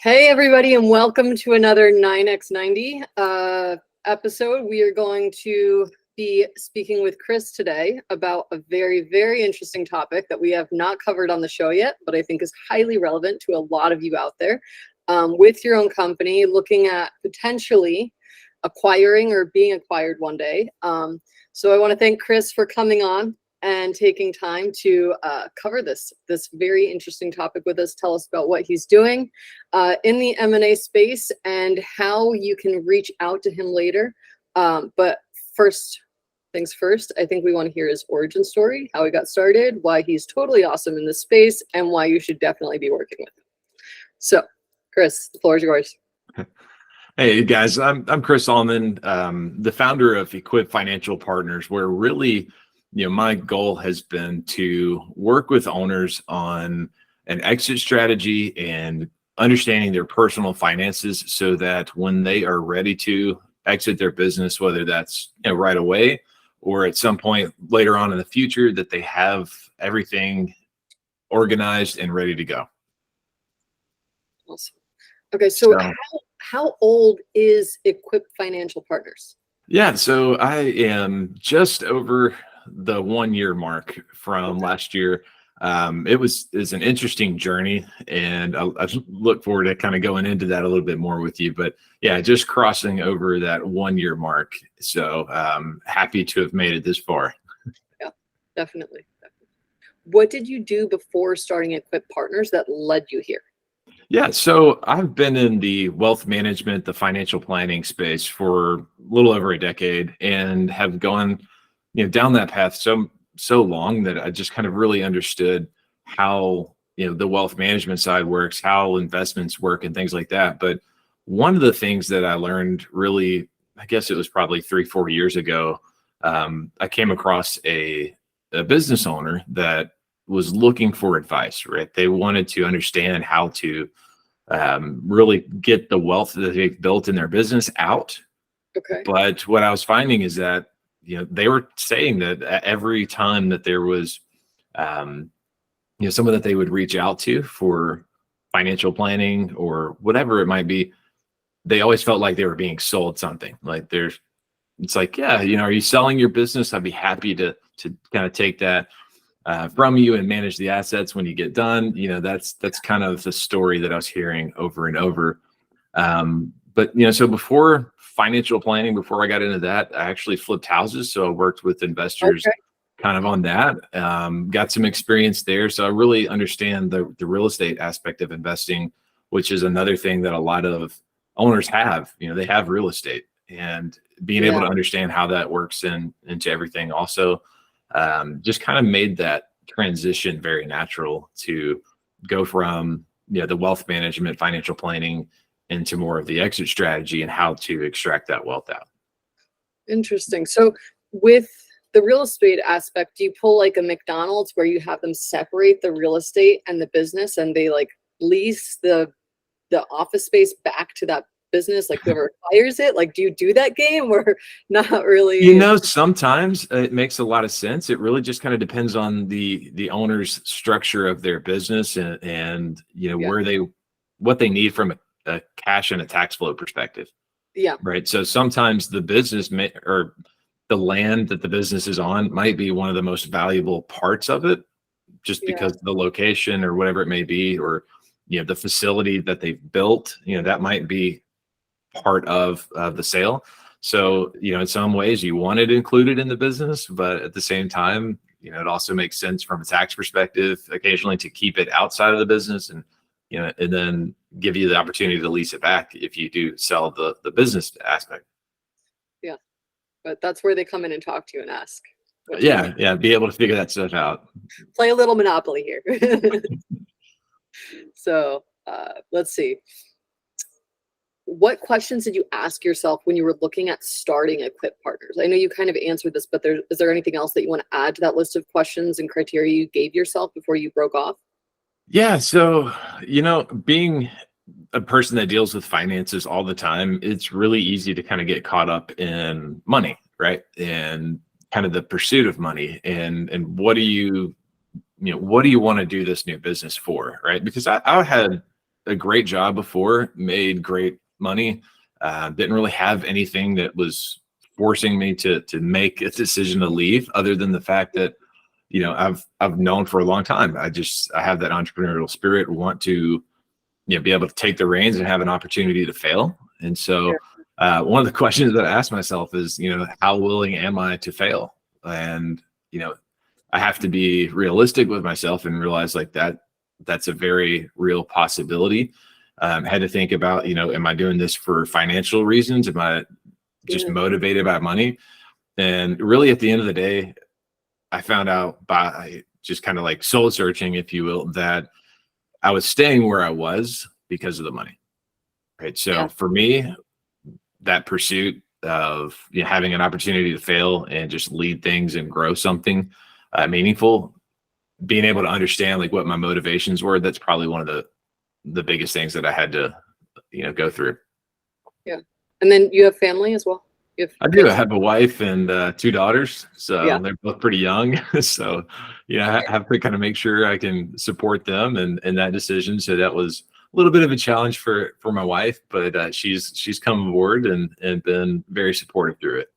Hey everybody, and welcome to another 9x90 episode. We are going to be speaking with Chris today about a very, very interesting topic that we have not covered on the show yet, but I think is highly relevant to a lot of you out there. With your own company, looking at potentially acquiring or being acquired one day. So I want to thank Chris for coming on and taking time to cover this very interesting topic with us. Tell us about what he's doing in the M&A space and how you can reach out to him later. But first things first, I think we want to hear his origin story, how he got started, why he's totally awesome in this space, and why you should definitely be working with him. So, Chris, the floor is yours. Hey guys, I'm Chris Alman, the founder of Equip Financial Partners, where really, my goal has been to work with owners on an exit strategy and understanding their personal finances so that when they are ready to exit their business, whether that's right away or at some point later on in the future, that they have everything organized and ready to go. Awesome. Okay, so how old is Equip Financial Partners? Yeah, so I am just over the 1 year mark from last year. It's an interesting journey, and I look forward to kind of going into that a little bit more with you. But yeah, just crossing over that 1 year mark. So happy to have made it this far. Yeah, definitely. What did you do before starting Equip Partners that led you here? Yeah, so I've been in the wealth management, the financial planning space for a little over a decade, and have gone down that path so long that I just kind of really understood how the wealth management side works, how investments work, and things like that. But one of the things that I learned really, I guess it was probably 3-4 years ago, I came across a business owner that was looking for advice. Right, they wanted to understand how to really get the wealth that they've built in their business out. Okay. But what I was finding is that they were saying that every time that there was, someone that they would reach out to for financial planning or whatever it might be, they always felt like they were being sold something. Like it's like, yeah, are you selling your business? I'd be happy to kind of take that from you and manage the assets when you get done. That's kind of the story that I was hearing over and over. But so before financial planning, before I got into that, I actually flipped houses. So I worked with investors kind of on that, got some experience there. So I really understand the real estate aspect of investing, which is another thing that a lot of owners have. They have real estate, and being able to understand how that works into everything also just kind of made that transition very natural to go from the wealth management, financial planning into more of the exit strategy and how to extract that wealth out. Interesting. So with the real estate aspect, do you pull like a McDonald's where you have them separate the real estate and the business, and they like lease the office space back to that business, like whoever acquires it? Like, do you do that game or not really? Sometimes it makes a lot of sense. It really just kind of depends on the owner's structure of their business and what they need from a cash and a tax flow perspective. Yeah. Right. So sometimes the business or the land that the business is on might be one of the most valuable parts of it, just because the location or whatever it may be, or the facility that they've built, that might be part of the sale. So in some ways you want it included in the business, but at the same time, it also makes sense from a tax perspective occasionally to keep it outside of the business, and and then give you the opportunity to lease it back if you do sell the business aspect. Yeah, but that's where they come in and talk to you and ask. Yeah, be able to figure that stuff out. Play a little Monopoly here. So let's see. What questions did you ask yourself when you were looking at starting Equip Partners? I know you kind of answered this, but is there anything else that you want to add to that list of questions and criteria you gave yourself before you broke off? Yeah, so being a person that deals with finances all the time, it's really easy to kind of get caught up in money, right? And kind of the pursuit of money, and what do you want to do this new business for, right? Because I had a great job before, made great money, didn't really have anything that was forcing me to make a decision to leave, other than the fact that, I've known for a long time. I have that entrepreneurial spirit, want to, be able to take the reins and have an opportunity to fail. And so, one of the questions that I ask myself is, how willing am I to fail? And, I have to be realistic with myself and realize like that's a very real possibility. Had to think about, am I doing this for financial reasons? Am I just motivated by money? And really at the end of the day, I found out by just kind of like soul searching, if you will, that I was staying where I was because of the money. Right. So for me, that pursuit of having an opportunity to fail and just lead things and grow something meaningful, being able to understand like what my motivations were, that's probably one of the biggest things that I had to, go through. Yeah. And then you have family as well? I do. I have a wife and 2 daughters, so they're both pretty young. So, I have to kind of make sure I can support them and that decision. So that was a little bit of a challenge for my wife, but she's come aboard and been very supportive through it.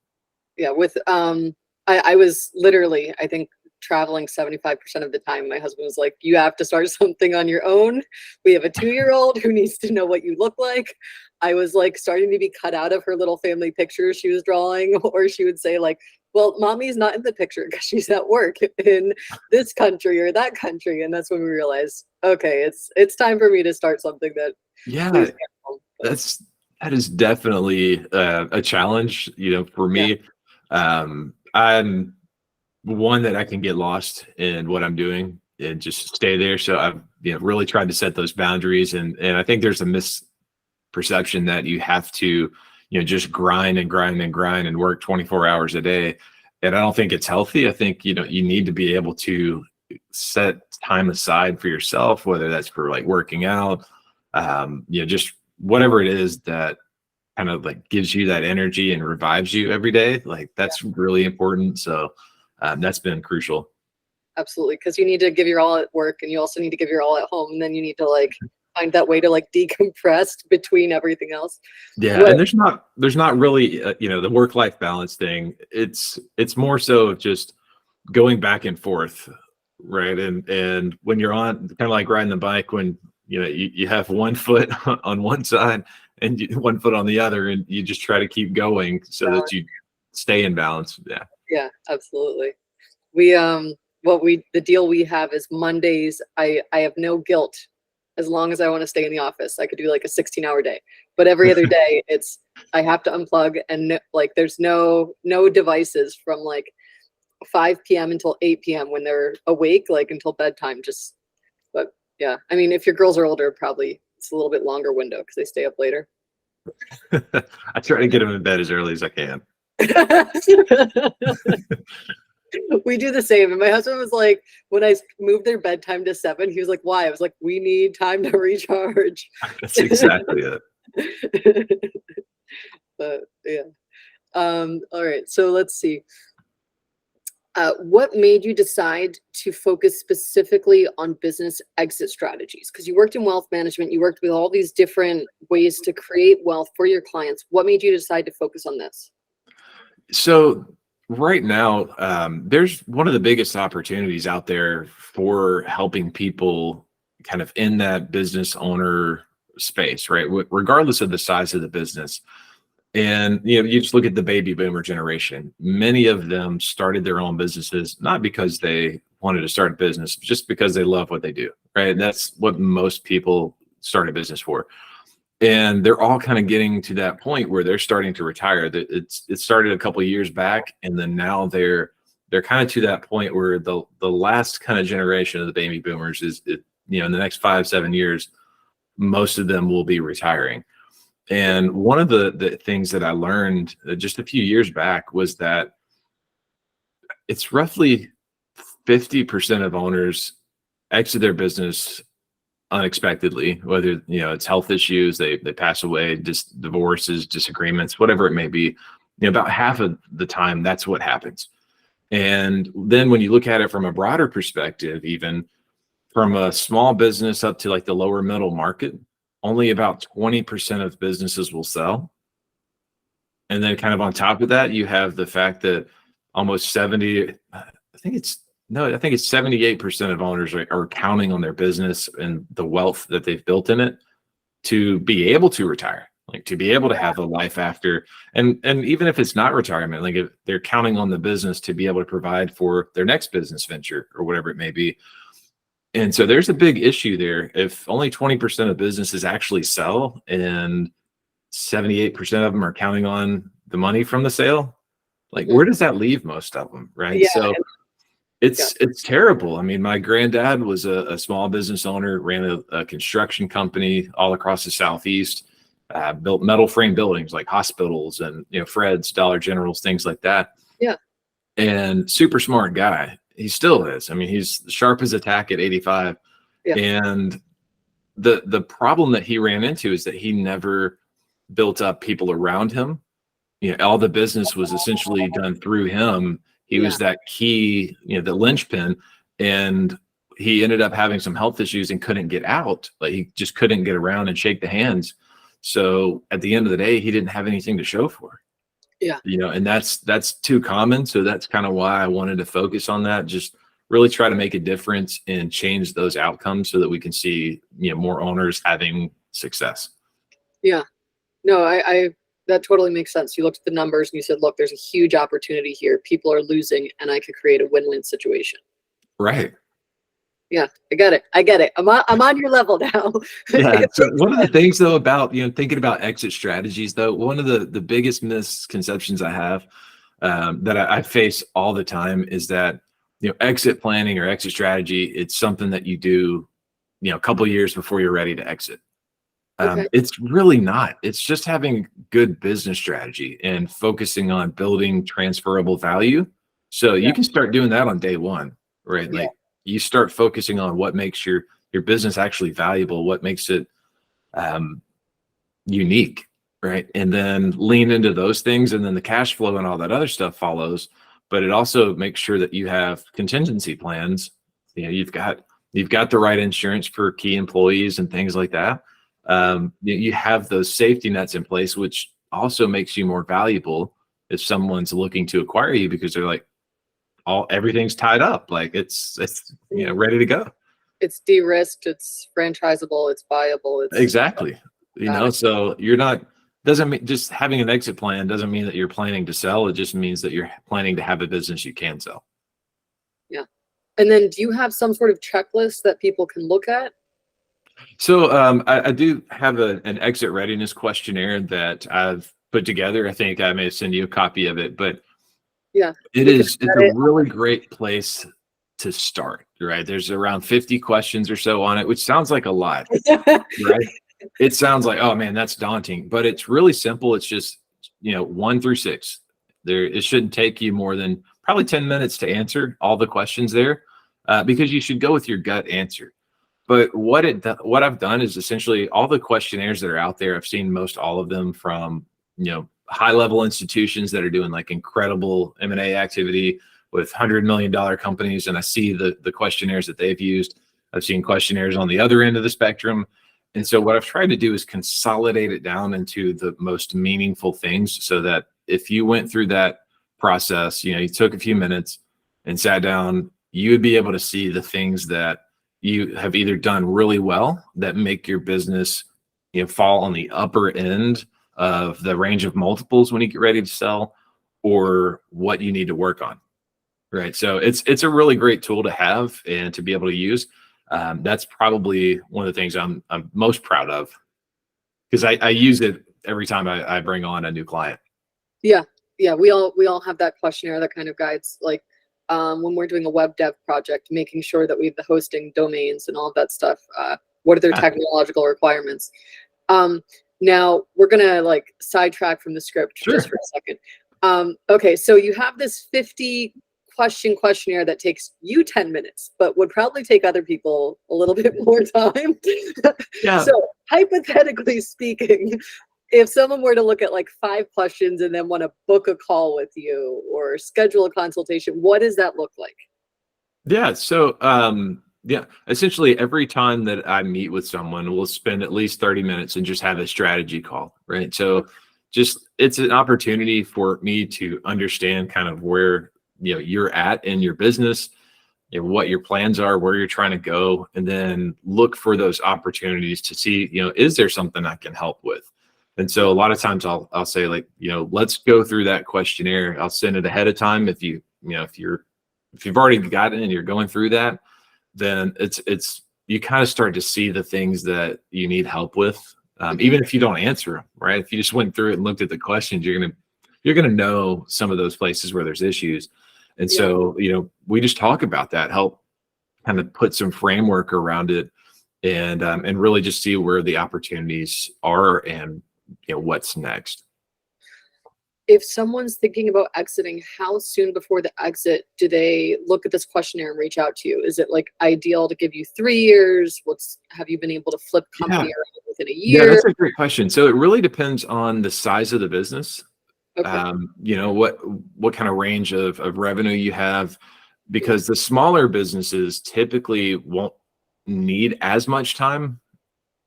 Yeah. With I was literally, I think, traveling 75% of the time. My husband was like, you have to start something on your own. We have a 2-year-old who needs to know what you look like. I was like starting to be cut out of her little family pictures she was drawing, or she would say like, well, mommy's not in the picture because she's at work in this country or that country. And that's when we realized, okay, it's time for me to start something that that is definitely a challenge, for me. I'm one that I can get lost in what I'm doing and just stay there. So I've really tried to set those boundaries, and I think there's a misperception that you have to just grind and grind and grind and work 24 hours a day, and I don't think it's healthy. I think you need to be able to set time aside for yourself, whether that's for like working out, just whatever it is that kind of like gives you that energy and revives you every day. Like that's really important. So that's been crucial. Absolutely. Because you need to give your all at work, and you also need to give your all at home. And then you need to like find that way to like decompress between everything else. Yeah. And there's not really, the work-life balance thing. It's more so of just going back and forth. Right. And when you're on kind of like riding the bike, when, you have one foot on one side and one foot on the other, and you just try to keep going so that you stay in balance. Yeah. Yeah, absolutely. We the deal we have is Mondays. I have no guilt as long as I want to stay in the office. I could do like a 16-hour day, but every other day I have to unplug, and like there's no devices from like 5 p.m. until 8 p.m. when they're awake, like until bedtime. But yeah, I mean, if your girls are older, probably it's a little bit longer window because they stay up later. I try to get them in bed as early as I can. We do the same. And my husband was like, when I moved their bedtime to 7, he was like, why? I was like, we need time to recharge. That's exactly it. But yeah. All right. So let's see. What made you decide to focus specifically on business exit strategies? Because you worked in wealth management, you worked with all these different ways to create wealth for your clients. What made you decide to focus on this? So right now, there's one of the biggest opportunities out there for helping people kind of in that business owner space, right? Regardless of the size of the business. And, you just look at the baby boomer generation. Many of them started their own businesses, not because they wanted to start a business, just because they love what they do, right? And that's what most people start a business for. And they're all kind of getting to that point where they're starting to retire. It started a couple of years back, and then now they're kind of to that point where the last kind of generation of the baby boomers is, in the next 5-7 years, most of them will be retiring. And one of the things that I learned just a few years back was that it's roughly 50% of owners exit their business unexpectedly, whether it's health issues, they pass away, just divorces, disagreements, whatever it may be. About half of the time that's what happens. And then when you look at it from a broader perspective, even from a small business up to like the lower middle market, only about 20% of businesses will sell. And then kind of on top of that, you have the fact that almost 70, I think it's 78% of owners are counting on their business and the wealth that they've built in it to be able to retire, like to be able to have a life after. And even if it's not retirement, like if they're counting on the business to be able to provide for their next business venture or whatever it may be. And so there's a big issue there. If only 20% of businesses actually sell and 78% of them are counting on the money from the sale, like where does that leave most of them, right? Yeah. So it's terrible. I mean, my granddad was a small business owner, ran a construction company all across the Southeast, built metal frame buildings like hospitals and Fred's, Dollar Generals, things like that. Yeah. And super smart guy. He still is. I mean, he's sharp as a tack at 85. Yeah. And the problem that he ran into is that he never built up people around him. All the business was essentially done through him. He was that key, the linchpin, and he ended up having some health issues and couldn't get out. Like he just couldn't get around and shake the hands. So at the end of the day, he didn't have anything to show for. Yeah. And that's too common. So that's kind of why I wanted to focus on that. Just really try to make a difference and change those outcomes so that we can see, more owners having success. Yeah. No, I that totally makes sense. You looked at the numbers and you said, look, there's a huge opportunity here. People are losing and I could create a win-win situation. Right. Yeah, I get it. I'm on your level now. Yeah. So one of the things though about, thinking about exit strategies though, one of the biggest misconceptions I have that I face all the time is that, exit planning or exit strategy, it's something that you do, a couple of years before you're ready to exit. Okay. It's really not. It's just having good business strategy and focusing on building transferable value. So you can start doing that on day one, right? Yeah. Like you start focusing on what makes your business actually valuable, what makes it unique, right? And then lean into those things, and then the cash flow and all that other stuff follows. But it also makes sure that you have contingency plans. You've got the right insurance for key employees and things like that. You have those safety nets in place, which also makes you more valuable if someone's looking to acquire you, because they're like, everything's tied up, like it's ready to go. It's de-risked, it's franchisable, it's viable. It's Exactly. So you're not, doesn't mean just having an exit plan doesn't mean that you're planning to sell. It just means that you're planning to have a business you can sell. Yeah. And then do you have some sort of checklist that people can look at? So I do have an exit readiness questionnaire that I've put together. I think I may send you a copy of it, but Yeah, it's a really great place to start, right? There's around 50 questions or so on it, which sounds like a lot, right? It sounds like, oh man, that's daunting, but it's really simple. It's just, 1 through 6. It shouldn't take you more than probably 10 minutes to answer all the questions there, because you should go with your gut answer. But what I've done is essentially all the questionnaires that are out there. I've seen most all of them from, high level institutions that are doing like incredible M&A activity with $100 million companies. And I see the questionnaires that they've used. I've seen questionnaires on the other end of the spectrum. And so what I've tried to do is consolidate it down into the most meaningful things, so that if you went through that process, you took a few minutes and sat down, you would be able to see the things that you have either done really well that make your business, fall on the upper end of the range of multiples when you get ready to sell, or what you need to work on. Right. So it's a really great tool to have and to be able to use. That's probably one of the things I'm most proud of, because I use it every time I bring on a new client. Yeah. Yeah. We all have that questionnaire that kind of guides, like, when we're doing a web dev project, making sure that we have the hosting domains and all of that stuff. What are their technological requirements? Now we're gonna sidetrack from the script just for a second. Okay, so you have this 50 question questionnaire that takes you 10 minutes, but would probably take other people a little bit more time. Yeah. So hypothetically speaking, if someone were to look at 5 questions and then want to book a call with you or schedule a consultation, what does that look like? Yeah. So Yeah. Essentially, every time that I meet with someone, we'll spend at least 30 minutes and just have a strategy call, right? So just it's an opportunity for me to understand kind of where you're at in your business, what your plans are, where you're trying to go, and then look for those opportunities to see, is there something I can help with? And so a lot of times I'll say like, let's go through that questionnaire. I'll send it ahead of time. If you've already got it and you're going through that, then it's you kind of start to see the things that you need help with, even if you don't answer them, right? If you just went through it and looked at the questions, you're gonna know some of those places where there's issues. And Yeah. so, we just talk about that, help kind of put some framework around it, and really just see where the opportunities are and what's next. If someone's thinking about exiting, how soon before the exit do they look at this questionnaire and reach out to you? Is it like ideal to give you 3 years? Have you been able to flip Yeah. company around within a Yeah, year? that's a great question. So it really depends on the size of the business. Okay. What kind of range of revenue you have, because the smaller businesses typically won't need as much time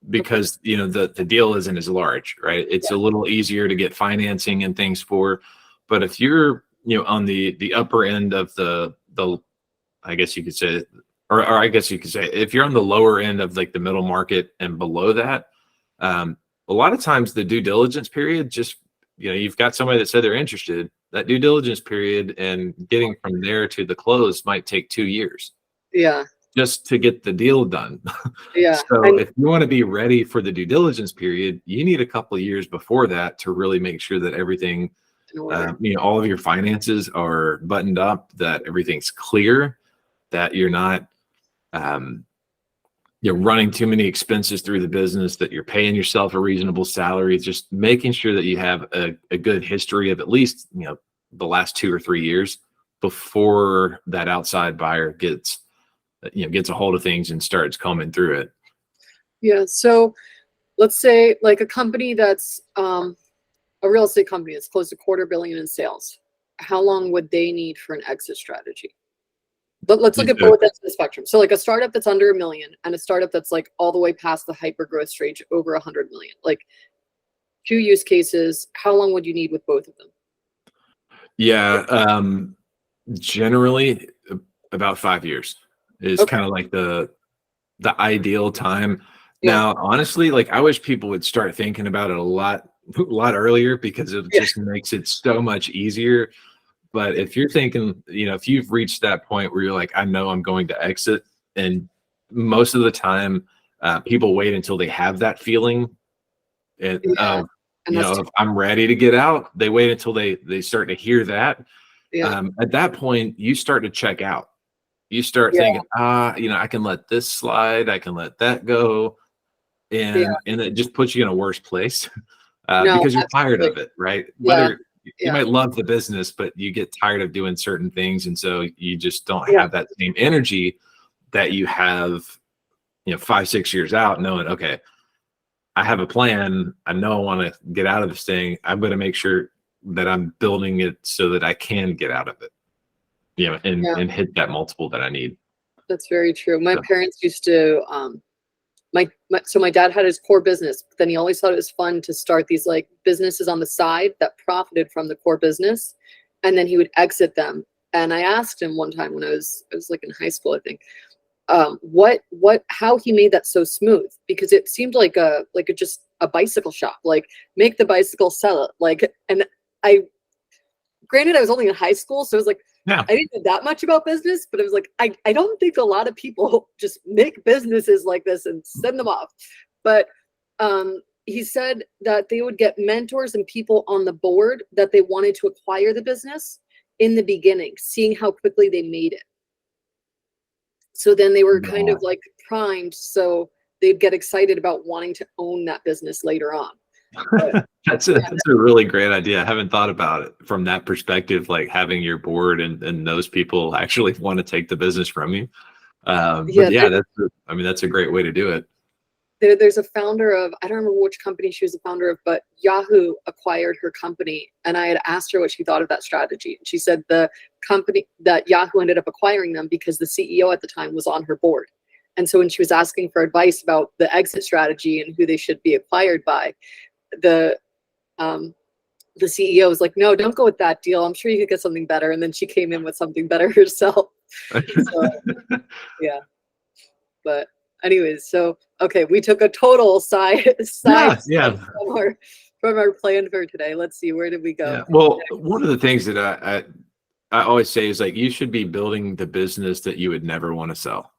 Okay. because the deal isn't as large, right? It's a Yeah. little easier to get financing and things for. But if you're on the upper end of the I guess you could say, or I guess you could say, if you're on the lower end of like the middle market and below that, a lot of times the due diligence period, just you've got somebody that said they're interested, that due diligence period and getting from there to the close might take 2 years Yeah. just to get the deal done. Yeah. So And if you want to be ready for the due diligence period, you need a couple of years before that to really make sure that everything, in order. all of your finances are buttoned up, that everything's clear, that you're not you're running too many expenses through the business, that you're paying yourself a reasonable salary, just making sure that you have a good history of at least the last 2 or 3 years before that outside buyer gets a hold of things and starts combing through it. Yeah. So let's say like a company that's a real estate company that's close to quarter billion in sales. How long would they need for an exit strategy? But let's look Just at both ends of the spectrum. So like a startup that's under 1 million and a startup that's like all the way past the hyper growth stage over 100 million. Like two use cases, how long would you need with both of them? Yeah, generally about 5 years is Okay. kind of like the ideal time. Yeah. Now, honestly, like I wish people would start thinking about it a lot earlier, because it Yeah. just makes it so much easier. But if you're thinking, if you've reached that point where you're like, I know I'm going to exit, and most of the time, people wait until they have that feeling and Yeah. And that's if I'm ready to get out. They wait until they start to hear that. yeah. At that point, you start to check out. You start Yeah. thinking, I can let this slide, I can let that go, Yeah. and it just puts you in a worse place, No, because you're tired absolutely. of it, right? Yeah. Whether you Yeah. might love the business, but you get tired of doing certain things, and so you just don't Yeah. have that same energy that you have, 5, 6 years out, knowing, okay, I have a plan. I know I want to get out of this thing. I'm going to make sure that I'm building it so that I can get out of it, Yeah. and hit that multiple that I need. That's very true. My So, parents used to so my dad had his core business, but then he always thought it was fun to start these like businesses on the side that profited from the core business, and then he would exit them. And I asked him one time when I was like in high school, I think, how he made that so smooth, because it seemed like a just a bicycle shop, like make the bicycle, sell it, like. And I granted I was only in high school, so it was like yeah. I didn't know that much about business, but it was like I don't think a lot of people just make businesses like this and send them off. But he said that they would get mentors and people on the board that they wanted to acquire the business in the beginning, seeing how quickly they made it. So then they were kind Yeah. of like primed, so they'd get excited about wanting to own that business later on. But That's a yeah, that's a really great idea. I haven't thought about it from that perspective, like having your board and those people actually want to take the business from you. But yeah, yeah, that's a great way to do it. there's a founder of, I don't remember which company she was a founder of, but Yahoo acquired her company, and I had asked her what she thought of that strategy. She said the company that Yahoo ended up acquiring them because the CEO at the time was on her board, And so when she was asking for advice about the exit strategy and who they should be acquired by, the CEO was like, no, don't go with that deal. I'm sure you could get something better. And then she came in with something better herself. So, yeah. But anyways, so okay, we took a total side Yeah. from our plan for today. Let's see, where did we go? Yeah. Well, one of the things that I always say is like you should be building the business that you would never want to sell.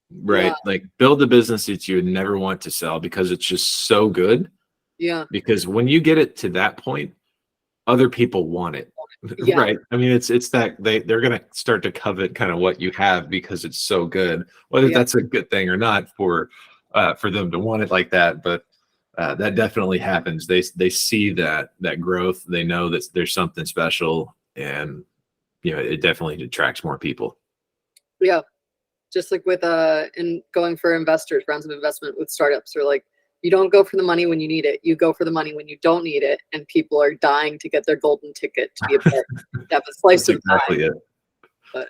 Right. Yeah. Like build the business that you would never want to sell because it's just so good. Yeah. Because when you get it to that point, other people want it. Yeah. Right. I mean, it's that they're gonna start to covet kind of what you have because it's so good, whether Yeah. that's a good thing or not for them to want it like that. But that definitely happens. They see that growth, they know that there's something special, and it definitely attracts more people. Yeah. Just like with in going for investors, rounds of investment with startups, or like, you don't go for the money when you need it. You go for the money when you don't need it, and people are dying to get their golden ticket to be a part, to have a slice That's of the exactly pie. it. But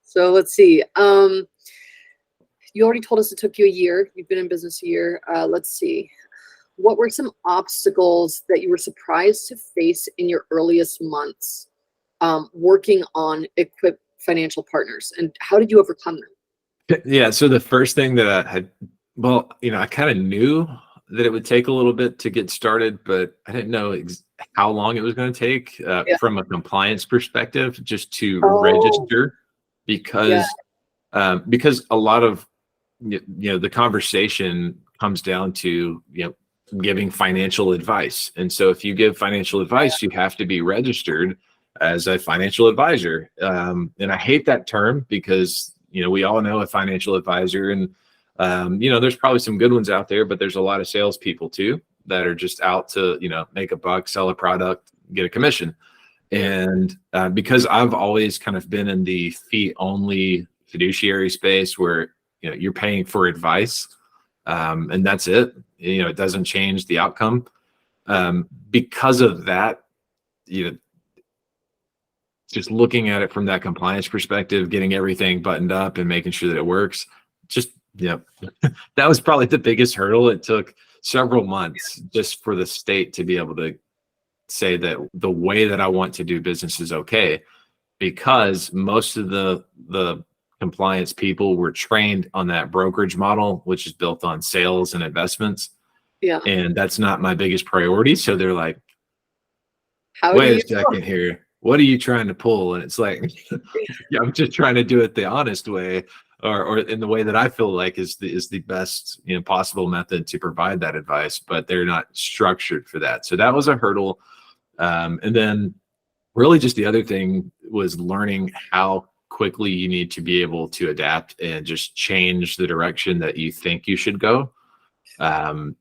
so let's see. You already told us it took you a year. You've been in business a year. Let's see. What were some obstacles that you were surprised to face in your earliest months working on Equip Financial Partners, and how did you overcome them? Yeah. So the first thing that I had, well, I kind of knew that it would take a little bit to get started, but I didn't know how long it was going to take Yeah. from a compliance perspective, just to Oh, register, yeah. because a lot of the conversation comes down to giving financial advice, and so if you give financial advice, you have to be registered as a financial advisor. And I hate that term because we all know a financial advisor, and there's probably some good ones out there, but there's a lot of salespeople too that are just out to make a buck, sell a product, get a commission. And because I've always kind of been in the fee only fiduciary space where you're paying for advice, and that's it. It doesn't change the outcome. Because of that, just looking at it from that compliance perspective, getting everything buttoned up and making sure that it works, just that was probably the biggest hurdle. It took several months just for the state to be able to say that the way that I want to do business is okay, because most of the compliance people were trained on that brokerage model, which is built on sales and investments. Yeah. And that's not my biggest priority. So they're like, How wait a second here. What are you trying to pull? And it's like, yeah, I'm just trying to do it the honest way, or in the way that I feel like is the best possible method to provide that advice, but they're not structured for that. So that was a hurdle. And then really just the other thing was learning how quickly you need to be able to adapt and just change the direction that you think you should go. And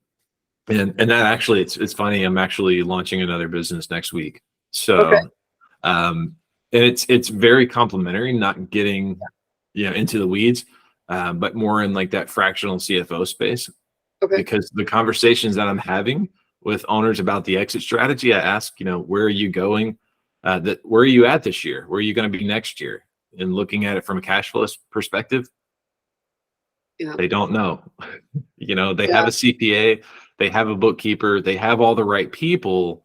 that actually, it's funny. I'm actually launching another business next week. So, Okay. and it's very complimentary, not getting, into the weeds, but more in like that fractional CFO space. Okay. Because the conversations that I'm having with owners about the exit strategy, I ask, where are you going? Where are you at this year? Where are you going to be next year? And looking at it from a cash flow perspective, Yeah. they don't know. They have a CPA, they have a bookkeeper, they have all the right people,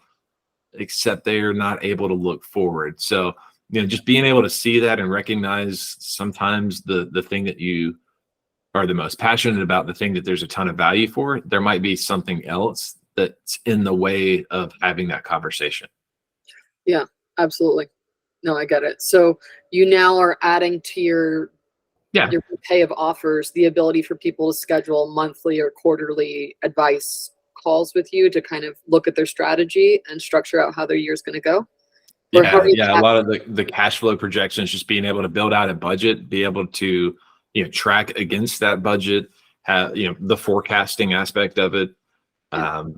except they are not able to look forward. So, just being able to see that and recognize sometimes the thing that you are the most passionate about, the thing that there's a ton of value for, there might be something else that's in the way of having that conversation. Yeah, absolutely. No, I get it. So you now are adding to your bouquet of offers the ability for people to schedule monthly or quarterly advice calls with you to kind of look at their strategy and structure out how their year's going to go. Yeah. A lot of the cash flow projections, just being able to build out a budget, be able to, track against that budget, have, the forecasting aspect of it,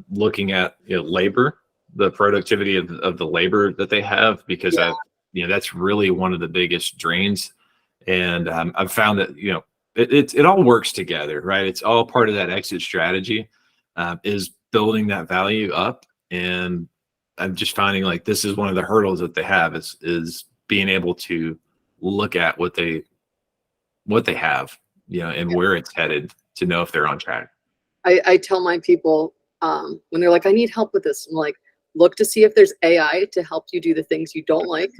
looking at, labor, the productivity of the labor that they have, because that's really one of the biggest drains. And I've found that, it all works together, right? It's all part of that exit strategy, is building that value up. And I'm just finding like this is one of the hurdles that they have is being able to look at what they have and where it's headed to know if they're on track. I tell my people when they're like, I need help with this, I'm like, look to see if there's AI to help you do the things you don't like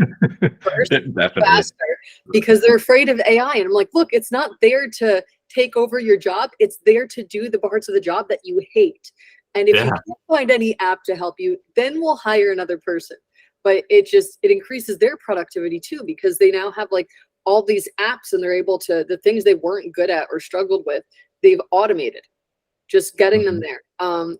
first, Definitely. faster, because they're afraid of AI. And I'm like, look, it's not there to take over your job. It's there to do the parts of the job that you hate. And if you can't find any app to help you, then we'll hire another person. But it increases their productivity too, because they now have like all these apps and they're able to, the things they weren't good at or struggled with, they've automated, just getting them there.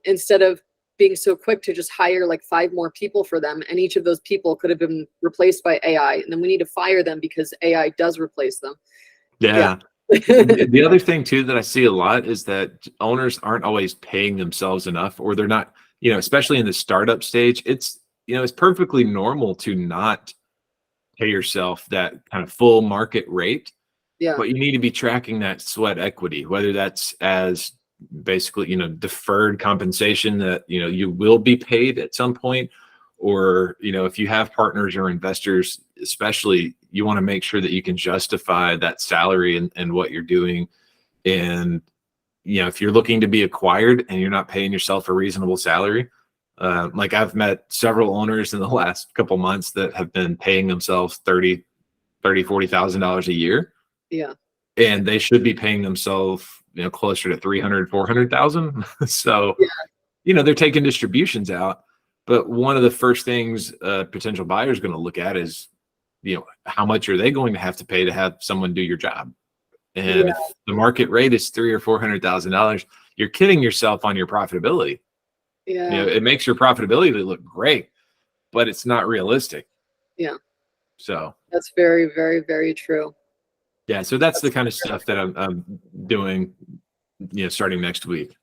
Instead of being so quick to just hire like 5 more people for them, and each of those people could have been replaced by AI, and then we need to fire them because AI does replace them. Yeah. The other thing too that I see a lot is that owners aren't always paying themselves enough, or they're not, especially in the startup stage. It's perfectly normal to not pay yourself that kind of full market rate. Yeah. But you need to be tracking that sweat equity, whether that's as basically, deferred compensation that, you will be paid at some point, or, if you have partners or investors, especially, you want to make sure that you can justify that salary and what you're doing. And, if you're looking to be acquired and you're not paying yourself a reasonable salary, like I've met several owners in the last couple months that have been paying themselves $40,000 a year. Yeah. And they should be paying themselves, closer to 300, 400,000. So, they're taking distributions out. But one of the first things a potential buyer is going to look at is, how much are they going to have to pay to have someone do your job? And if the market rate is $300,000 or $400,000, you're kidding yourself on your profitability. Yeah. It makes your profitability look great, but it's not realistic. Yeah. So that's very, very, very true. Yeah, so that's the kind of stuff that I'm doing, starting next week.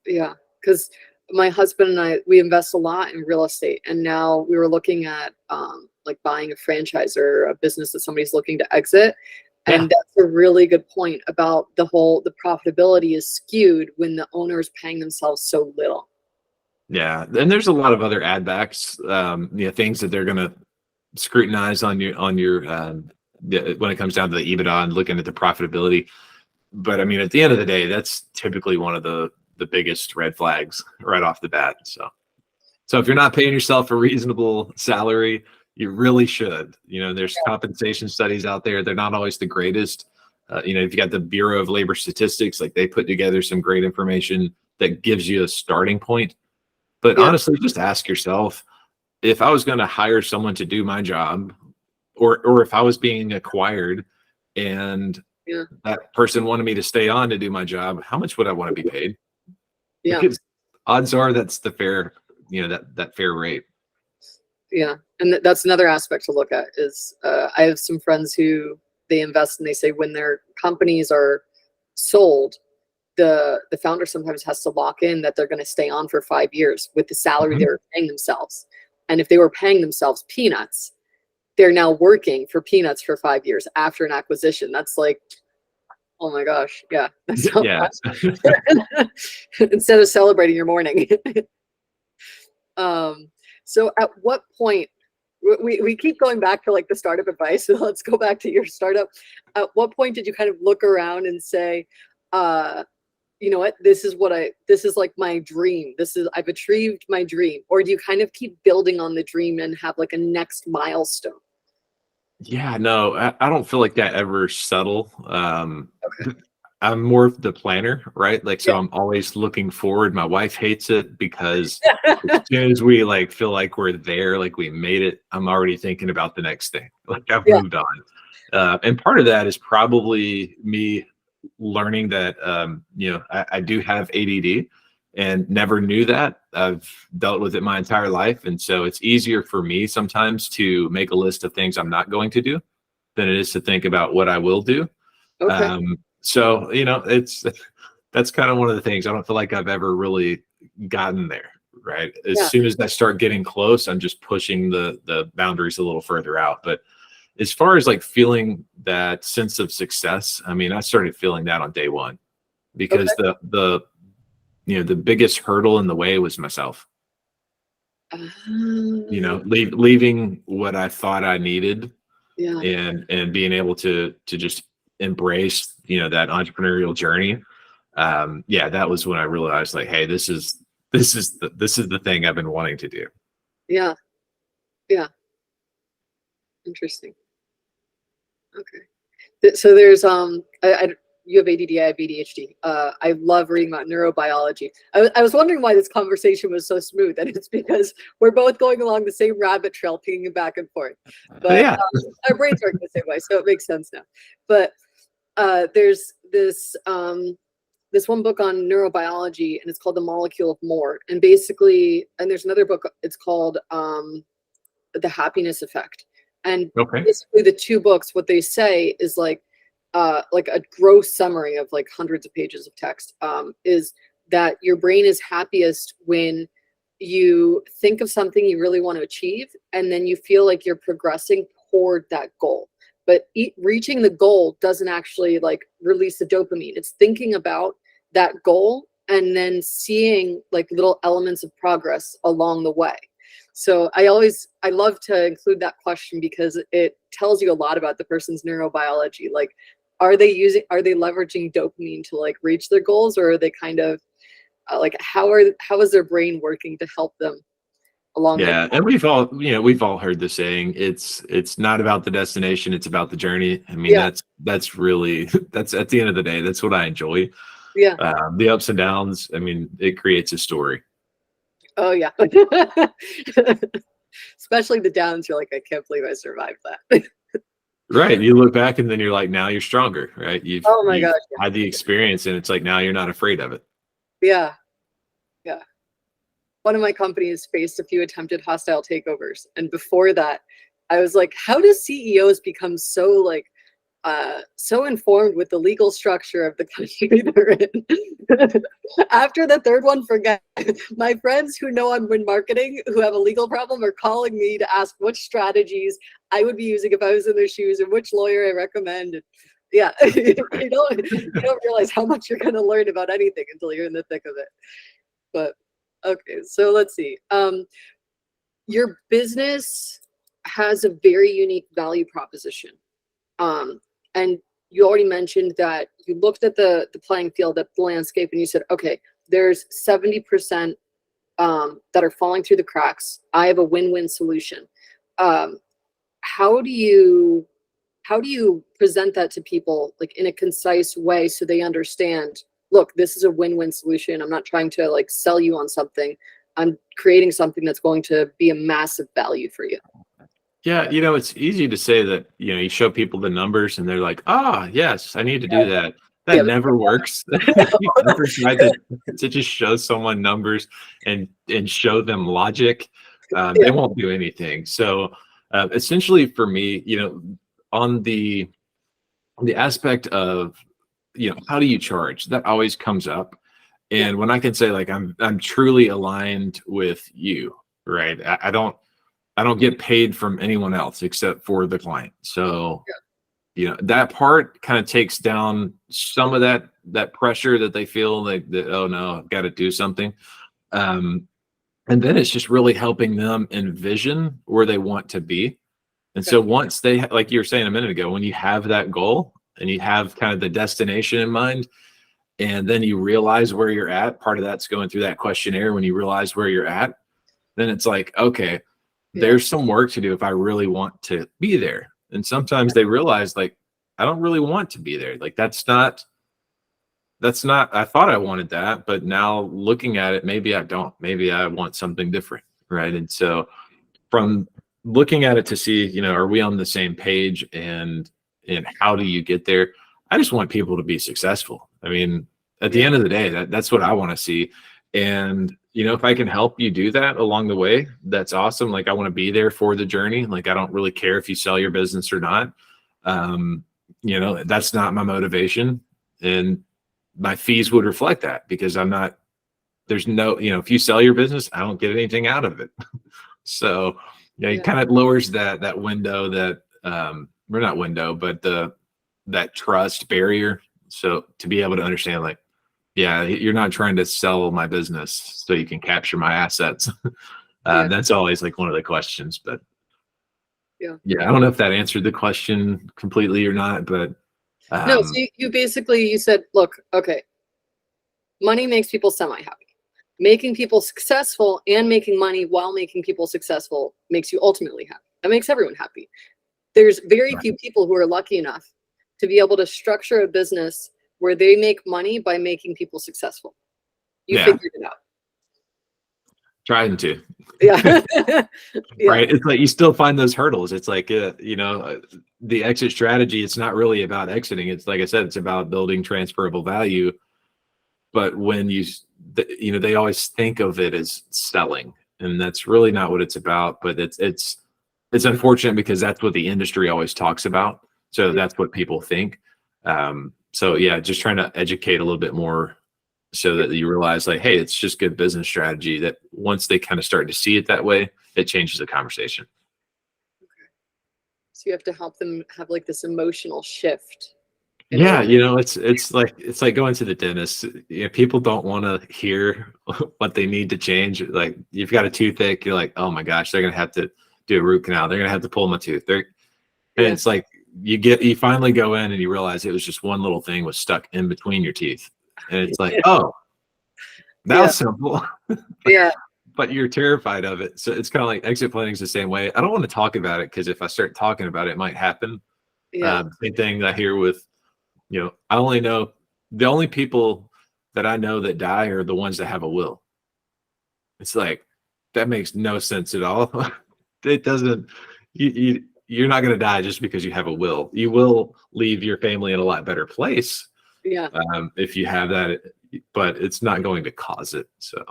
Yeah, because my husband and I, we invest a lot in real estate, and now we were looking at like buying a franchise or a business that somebody's looking to exit. And that's a really good point about the profitability is skewed when the owner is paying themselves so little. Yeah, and there's a lot of other add backs, things that they're going to scrutinize on your when it comes down to the EBITDA and looking at the profitability. But I mean, at the end of the day, that's typically one of the biggest red flags right off the bat. So if you're not paying yourself a reasonable salary, you really should. There's compensation studies out there. They're not always the greatest. If you got the Bureau of Labor Statistics, like they put together some great information that gives you a starting point. But honestly, just ask yourself, if I was going to hire someone to do my job, or if I was being acquired and that person wanted me to stay on to do my job, how much would I want to be paid? Yeah. Because odds are that's the fair, that fair rate. Yeah. And that's another aspect to look at is I have some friends who they invest and they say when their companies are sold, the founder sometimes has to lock in that they're going to stay on for 5 years with the salary they were paying themselves. And if they were paying themselves peanuts, they're now working for peanuts for 5 years after an acquisition. That's like, oh my gosh. Yeah. That's instead of celebrating your morning. So at what point, we keep going back to like the startup advice. So let's go back to your startup. At what point did you kind of look around and say, you know what, this is like my dream. I've achieved my dream. Or do you kind of keep building on the dream and have like a next milestone? Yeah, no, I don't feel like that ever settle. I'm more of the planner, right? Like, so I'm always looking forward. My wife hates it because as soon as we like feel like we're there, like we made it, I'm already thinking about the next thing. Like I've moved on. And part of that is probably me learning that, I do have ADD and never knew that. I've dealt with it my entire life. And so it's easier for me sometimes to make a list of things I'm not going to do than it is to think about what I will do. Okay. So, that's kind of one of the things. I don't feel like I've ever really gotten there, right? As soon as I start getting close, I'm just pushing the boundaries a little further out. But as far as like feeling that sense of success, I mean, I started feeling that on day one because the biggest hurdle in the way was myself. Leaving what I thought I needed and being able to just embrace, that entrepreneurial journey, yeah, that was when I realized, like, hey, this is the thing I've been wanting to do. Yeah. Yeah. Interesting. Okay. So there's you have ADD, I have ADHD. I love reading about neurobiology. I was wondering why this conversation was so smooth, and it's because we're both going along the same rabbit trail, pinging back and forth. But Yeah. our brains work the same way, so it makes sense now. But there's this one book on neurobiology, and it's called The Molecule of More. And basically, and there's another book, it's called The Happiness Effect. And Okay. basically the two books, what they say is like a gross summary of like hundreds of pages of text, is that your brain is happiest when you think of something you really want to achieve, and then you feel like you're progressing toward that goal. But reaching the goal doesn't actually like release the dopamine. It's thinking about that goal and then seeing like little elements of progress along the way. So I love to include that question because it tells you a lot about the person's neurobiology. Like, are they leveraging dopamine to like reach their goals, or are they kind of like, how is their brain working to help them along the way? Yeah, and we've all heard the saying, it's not about the destination, it's about the journey. I mean, Yeah. that's really that's at the end of the day, that's what I enjoy. Yeah. The ups and downs, I mean, it creates a story. Oh yeah. Especially the downs. You're like, I can't believe I survived that. Right. You look back and then you're like, now you're stronger, right? You've Oh my you've gosh. had the experience, and it's like now you're not afraid of it. Yeah. Yeah. One of my companies faced a few attempted hostile takeovers. And before that, I was like, how do CEOs become so informed with the legal structure of the country they're in? After the third one, forget. My friends who know I'm in marketing, who have a legal problem, are calling me to ask which strategies I would be using if I was in their shoes and which lawyer I recommend. Yeah, you don't realize how much you're going to learn about anything until you're in the thick of it. But okay, so let's see. Your business has a very unique value proposition. And you already mentioned that you looked at the playing field, at the landscape, and you said, okay, there's 70% that are falling through the cracks. I have a win-win solution. How do you present that to people, like in a concise way, so they understand, look, this is a win-win solution. I'm not trying to like sell you on something. I'm creating something that's going to be a massive value for you. Yeah, it's easy to say that, you show people the numbers and they're like, yes, I need to do that. That Yeah. never works. You never try to just show someone numbers and show them logic. They won't do anything. So essentially for me, on the aspect of, how do you charge? That always comes up. And when I can say, like, I'm truly aligned with you, right? I don't get paid from anyone else except for the client. So, that part kind of takes down some of that pressure that they feel like that, oh no, I've got to do something. And then it's just really helping them envision where they want to be. And so once they, like you were saying a minute ago, when you have that goal and you have kind of the destination in mind, and then you realize where you're at, part of that's going through that questionnaire. When you realize where you're at, then it's like, okay, there's some work to do if I really want to be there. And sometimes they realize, like, I don't really want to be there. Like, that's not, I thought I wanted that, but now looking at it, maybe I don't. Maybe I want something different. Right. And so from looking at it to see, are we on the same page, and how do you get there? I just want people to be successful. I mean, at the end of the day, that's what I want to see. And, if I can help you do that along the way, that's awesome. Like, I want to be there for the journey. Like, I don't really care if you sell your business or not. That's not my motivation. And my fees would reflect that, because there's no, if you sell your business, I don't get anything out of it. So, it kind of lowers that window, that, or not window, but that trust barrier. So to be able to understand, like, yeah, you're not trying to sell my business so you can capture my assets. That's always like one of the questions, but yeah, I don't know if that answered the question completely or not, but No, so you basically, you said, look, okay, money makes people semi-happy. Making people successful and making money while making people successful makes you ultimately happy. That makes everyone happy. There's very few people who are lucky enough to be able to structure a business where they make money by making people successful. You figured it out. Trying to. Yeah. Right. It's like you still find those hurdles. It's like, the exit strategy, it's not really about exiting. It's like I said, it's about building transferable value. But when they always think of it as selling, and that's really not what it's about. But it's unfortunate because that's what the industry always talks about. So that's what people think. So yeah, just trying to educate a little bit more so that you realize like, hey, it's just good business strategy, that once they kind of start to see it that way, it changes the conversation. Okay. So you have to help them have like this emotional shift. Yeah, it's like going to the dentist. People don't want to hear what they need to change. Like you've got a toothache, you're like, oh my gosh, they're gonna have to do a root canal. They're gonna have to pull my tooth. And it's like you finally go in and you realize it was just one little thing was stuck in between your teeth. And it's like, oh, that was simple. But you're terrified of it. So it's kind of like exit planning is the same way. I don't want to talk about it because if I start talking about it, it might happen. Same thing I hear with, I only know the only people that I know that die are the ones that have a will. It's like, that makes no sense at all. It doesn't, you're not going to die just because you have a will. You will leave your family in a lot better place. If you have that, but it's not going to cause it. So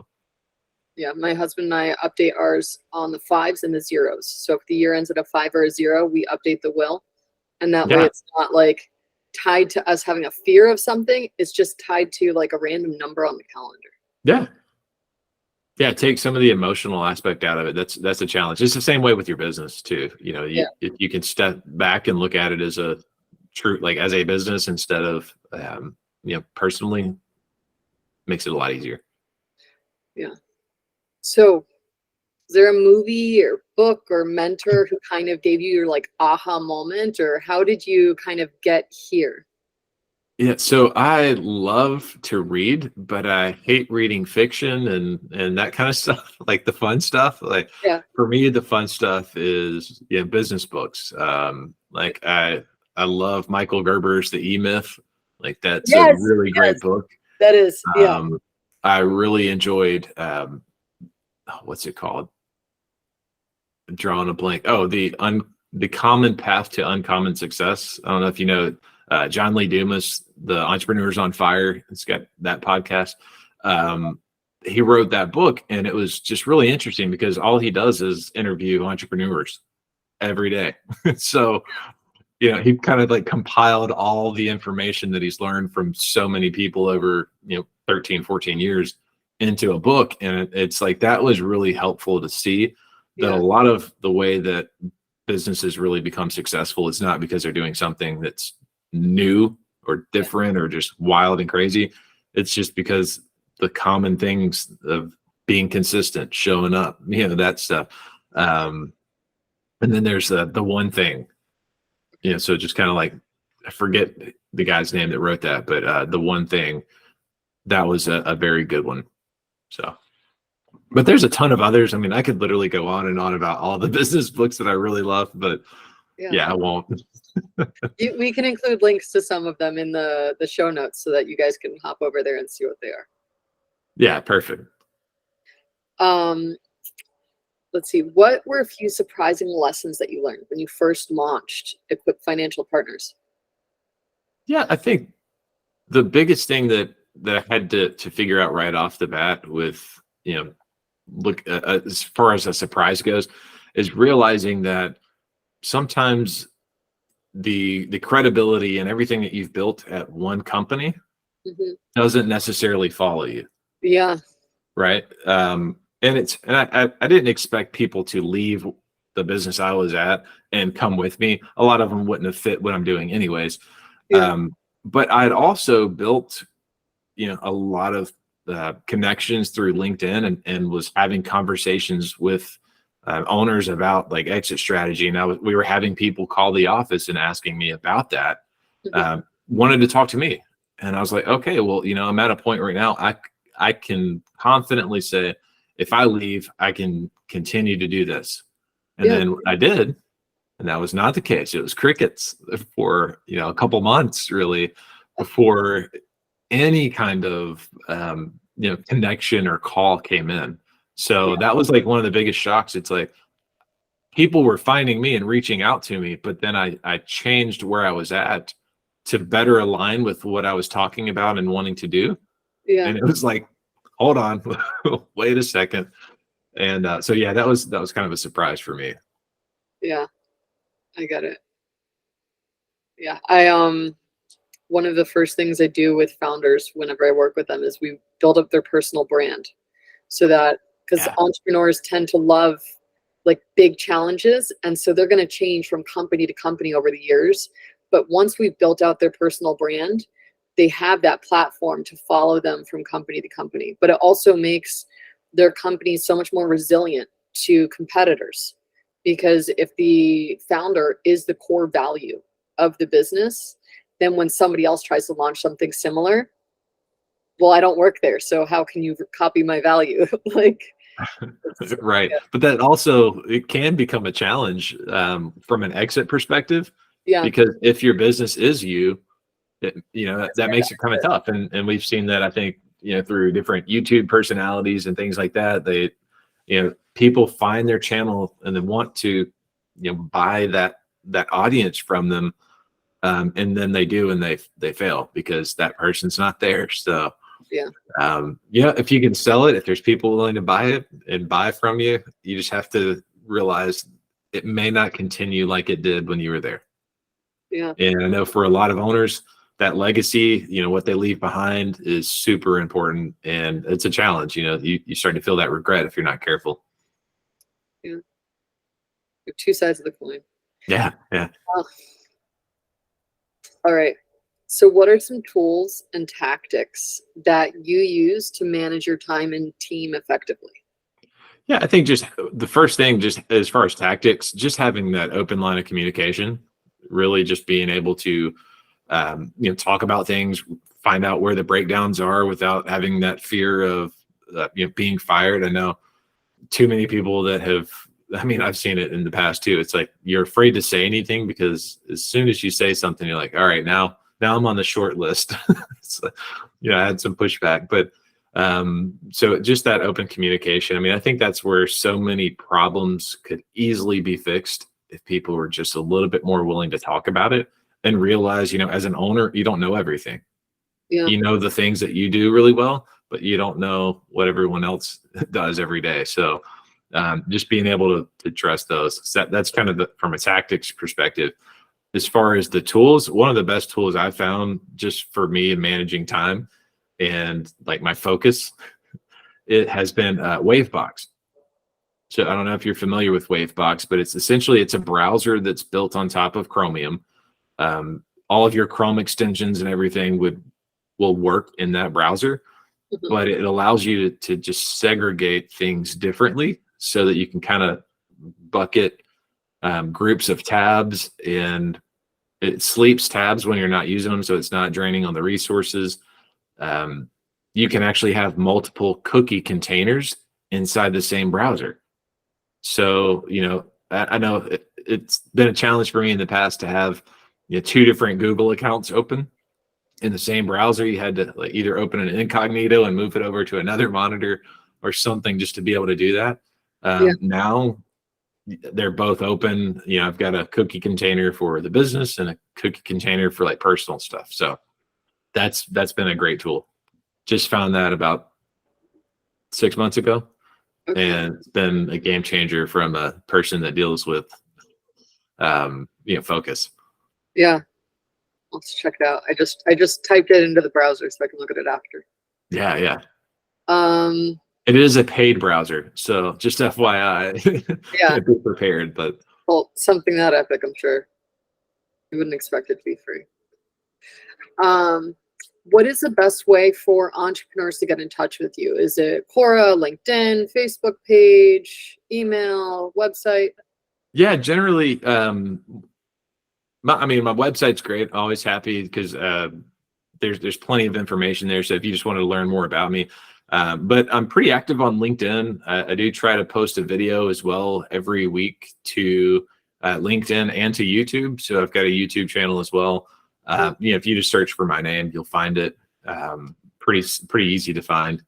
my husband and I update ours on the 5s and the 0s. So if the year ends at a 5 or a 0, we update the will, and that way it's not like tied to us having a fear of something. It's just tied to like a random number on the calendar. Take some of the emotional aspect out of it. That's a challenge. It's the same way with your business too. If you can step back and look at it as a true, like as a business instead of personally, makes it a lot easier. So is there a movie or book or mentor who kind of gave you your like aha moment, or how did you kind of get here? So I love to read, but I hate reading fiction and that kind of stuff, like the fun stuff. Like for me, the fun stuff is business books. Like I love Michael Gerber's The E-Myth. Like that's a really great book. That is, I really enjoyed what's it called? I'm drawing a blank. Oh, the Common Path to Uncommon Success. I don't know if you know John Lee Dumas, the Entrepreneurs on Fire. It's got that podcast. He wrote that book, and it was just really interesting because all he does is interview entrepreneurs every day. So, he kind of like compiled all the information that he's learned from so many people over, 13, 14 years into a book. And it's like, that was really helpful to see that a lot of the way that businesses really become successful is not because they're doing something that's new or different or just wild and crazy. It's just because the common things of being consistent, showing up, that stuff. And then there's the one thing, so just kind of like, I forget the guy's name that wrote that, but the one thing, that was a very good one. So, but there's a ton of others. I mean, I could literally go on and on about all the business books that I really love, but I won't. We can include links to some of them in the show notes so that you guys can hop over there and see what they are. Yeah, perfect. Let's see. What were a few surprising lessons that you learned when you first launched Equip Financial Partners? Yeah, I think the biggest thing that I had to figure out right off the bat with, look as far as a surprise goes, is realizing that sometimes the credibility and everything that you've built at one company doesn't necessarily follow you. Right. And I didn't expect people to leave the business I was at and come with me. A lot of them wouldn't have fit what I'm doing anyways. But I'd also built, a lot of connections through LinkedIn and was having conversations with owners about like exit strategy. And we were having people call the office and asking me about that. wanted to talk to me. And I was like, okay, well, I'm at a point right now. I can confidently say, if I leave, I can continue to do this. And Yeah. then I did, and that was not the case. It was crickets for a couple months, really, before any kind of connection or call came in. So that was like one of the biggest shocks. It's like people were finding me and reaching out to me, but then I changed where I was at to better align with what I was talking about and wanting to do. Yeah. And it was like, hold on, wait a second. And so yeah, that was kind of a surprise for me. Yeah. I get it. Yeah. One of the first things I do with founders whenever I work with them is we build up their personal brand, so that, because Yeah. entrepreneurs tend to love like big challenges, and so they're going to change from company to company over the years. But once we've built out their personal brand, they have that platform to follow them from company to company. But it also makes their company so much more resilient to competitors, because if the founder is the core value of the business, then when somebody else tries to launch something similar, well, I don't work there, so how can you copy my value? Like, Right. yeah, But that also, it can become a challenge from an exit perspective, yeah, because if your business is you, that's that makes it kind of tough. And we've seen that, I think, through different YouTube personalities and things like that. People find their channel and they want to, buy that audience from them. And then they do, and they fail because that person's not there. So yeah, if you can sell it, if there's people willing to buy it and buy from you, you just have to realize it may not continue like it did when you were there. yeah, And I know for a lot of owners, that legacy, what they leave behind is super important, and it's a challenge. You start to feel that regret if you're not careful. yeah. Two sides of the coin. Yeah, yeah. Uh, all right. So, what are some tools and tactics that you use to manage your time and team effectively? Yeah, I think just the first thing, just as far as tactics, just having that open line of communication, really just being able to, talk about things, find out where the breakdowns are without having that fear of, being fired. I know too many people that have, I mean, I've seen it in the past too. It's like you're afraid to say anything because as soon as you say something, you're like, all right, now I'm on the short list. So, I had some pushback, but so just that open communication. I mean, I think that's where so many problems could easily be fixed if people were just a little bit more willing to talk about it and realize, as an owner, you don't know everything. Yeah, You know the things that you do really well, but you don't know what everyone else does every day. So just being able to trust those. So that's kind of from a tactics perspective. As far as the tools, one of the best tools I've found just for me in managing time and like my focus, it has been Wavebox. So I don't know if you're familiar with Wavebox, but it's a browser that's built on top of Chromium. All of your Chrome extensions and everything will work in that browser, mhm, but it allows you to just segregate things differently so that you can kind of bucket groups of tabs, and it sleeps tabs when you're not using them, so it's not draining on the resources. Um, you can actually have multiple cookie containers inside the same browser. So, I know it's been a challenge for me in the past to have two different Google accounts open in the same browser. You had to like either open an incognito and move it over to another monitor or something just to be able to do that. yeah, Now they're both open. I've got a cookie container for the business and a cookie container for like personal stuff. So that's been a great tool. Just found that about 6 months ago, okay, and it's been a game changer from a person that deals with focus. yeah. Let's check it out. I just typed it into the browser so I can look at it after. Yeah, yeah. Um, It is a paid browser, so just FYI, yeah. be prepared. But Well, something that epic, I'm sure. You wouldn't expect it to be free. Um, what is the best way for entrepreneurs to get in touch with you? Is it Quora, LinkedIn, Facebook page, email, website? yeah, generally, My website's great. Always happy because there's plenty of information there. So if you just want to learn more about me, but I'm pretty active on LinkedIn. I do try to post a video as well every week to LinkedIn and to YouTube. So I've got a YouTube channel as well. If you just search for my name, you'll find it. Pretty easy to find.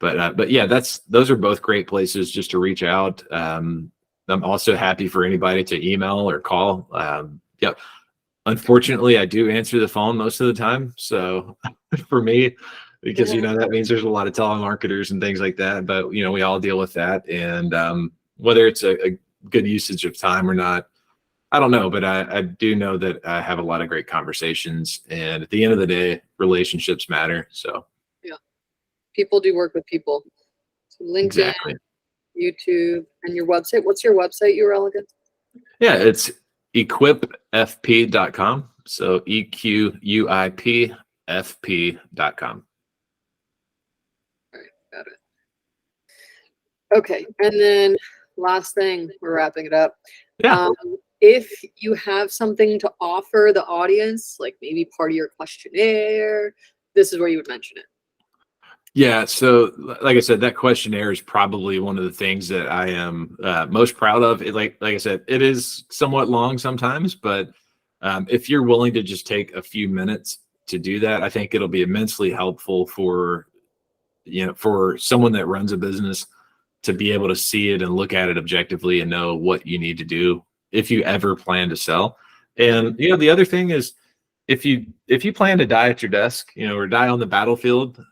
But yeah, those are both great places just to reach out. I'm also happy for anybody to email or call. Yep. Unfortunately, I do answer the phone most of the time. So for me, because that means there's a lot of telemarketers and things like that. But we all deal with that, and whether it's a good usage of time or not, I don't know. But I do know that I have a lot of great conversations, and at the end of the day, relationships matter. So yeah, people do work with people. So LinkedIn, exactly. YouTube, and your website. What's your website URL again? Yeah, it's equipfp.com. So EQUIPFP.com. All right, got it. Okay, and then last thing, we're wrapping it up. Yeah. If you have something to offer the audience, like maybe part of your questionnaire, this is where you would mention it. Yeah. So like I said, that questionnaire is probably one of the things that I am most proud of. Like I said, it is somewhat long sometimes, but if you're willing to just take a few minutes to do that, I think it'll be immensely helpful for someone that runs a business to be able to see it and look at it objectively and know what you need to do if you ever plan to sell. And the other thing is, if you plan to die at your desk, or die on the battlefield,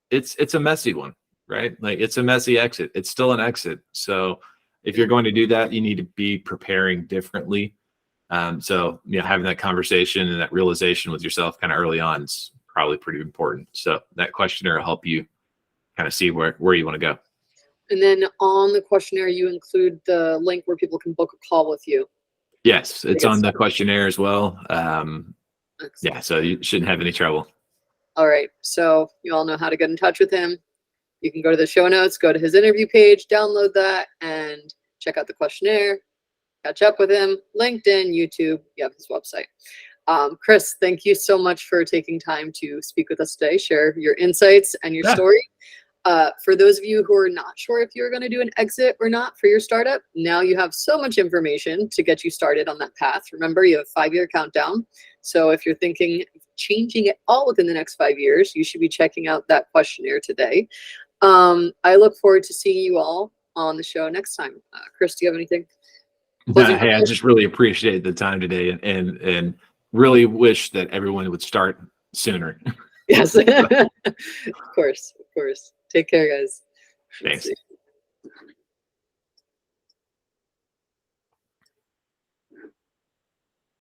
it's a messy one, right? Like, it's a messy exit. It's still an exit. So if you're going to do that, you need to be preparing differently. So having that conversation and that realization with yourself kind of early on is probably pretty important. So that questionnaire will help you kind of see where you want to go. And then on the questionnaire, you include the link where people can book a call with you. Yes, it's on the questionnaire as well. Yeah, so you shouldn't have any trouble. All right, so you all know how to get in touch with him. You can go to the show notes, go to his interview page, download that, and check out the questionnaire, catch up with him, LinkedIn, YouTube, you have his website. Chris, thank you so much for taking time to speak with us today, share your insights and your story. For those of you who are not sure if you're going to do an exit or not for your startup, now you have so much information to get you started on that path. Remember, you have a 5-year countdown. So if you're thinking of changing it all within the next 5 years, you should be checking out that questionnaire today. I look forward to seeing you all on the show next time. Chris, do you have anything? Hey, I just really appreciate the time today, and really wish that everyone would start sooner. Yes, of course. Take care, guys. Thanks.